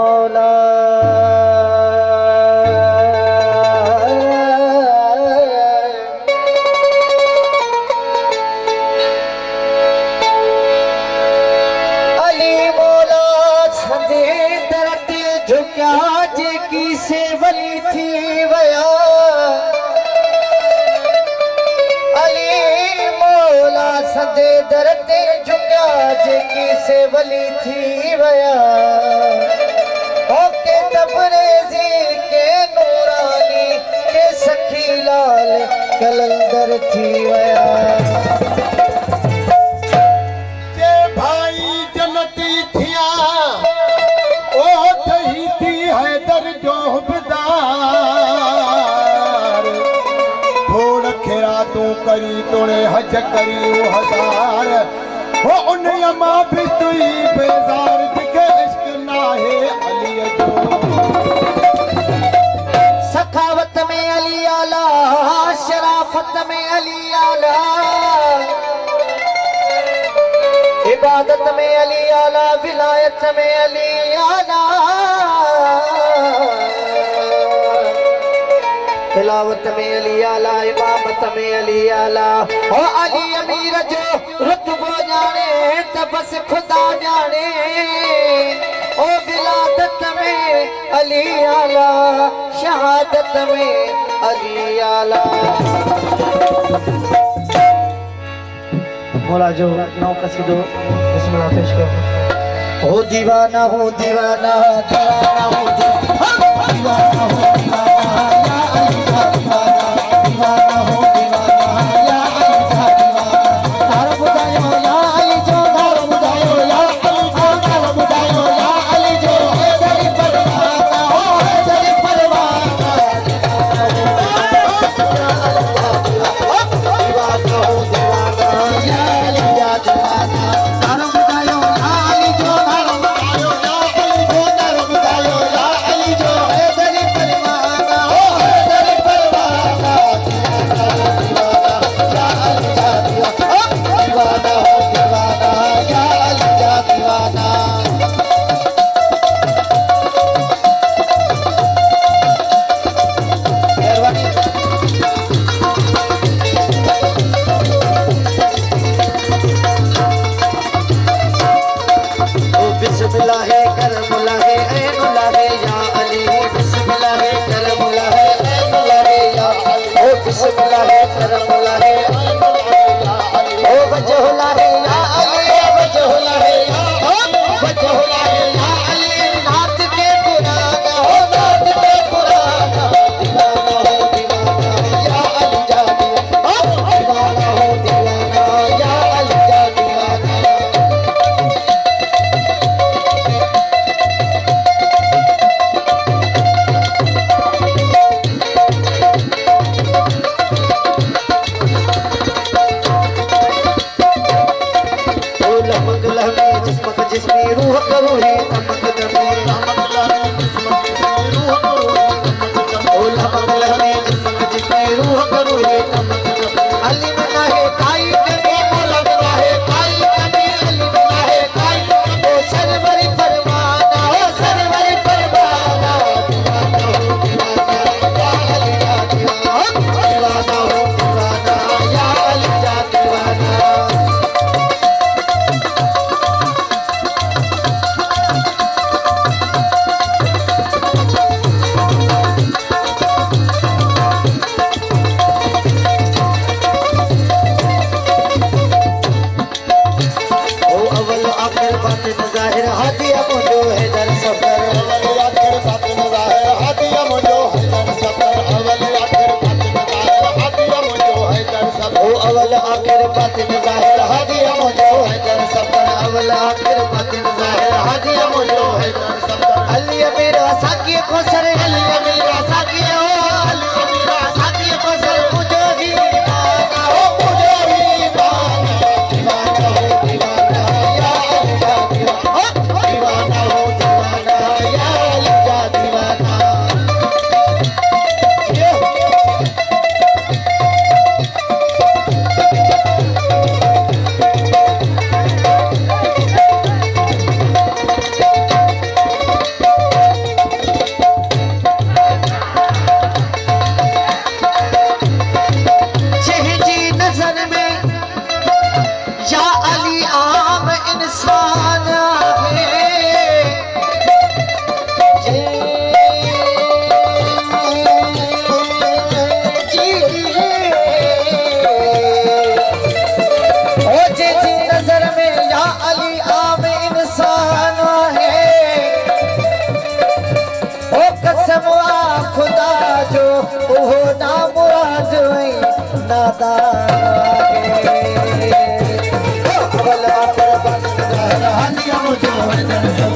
मौला अली मौला सदे दरत झुका जेकी से वली थी वया अली मौला सदे दरत झुका जेकी से वली थी वया ओके तबरेज़ी के नूरानी के सखी लाल कलंदर थी वया जे भाई जनती थिया ओ थही थी हैदर जो हुबदार थोड़ खेरा तू करी तोड़े हज करी वो हजार हो उन मां भी तुई बेजार दिखे इश्क ना है अली जो सखावत में अली आला शराफत में अली आला इबादत में अली आला विलायत में अली आला तिलावत में अली आला इमामत में अली आला ओ अली अमीर जो रुतबो जाने त बस खुदा जाने ओ विलादत में अली आला शहादत में अली आला मौला जो नौ कसीदो बिस्मिल्लाह पेश करो हो दीवाना हो दीवाना दीवाना हो दीवाना हो अवल आखिर बातिन ज़ाहिर हादिया मुझो है जन सफर अवल आखिर बातिन ज़ाहिर हादिया मुझो है जन सफर अली मेरा साकी को सर अली मेरा साकी ओ अली मेरा साकी को सर मुझे ही माना हो मुझे ही माना दीवाना हो दीवाना या अली जा दीवाना हो दीवाना या अली जा दीवाना दाता अवल आखिर बातिन ज़ाहिर हाजी मुझो हैदर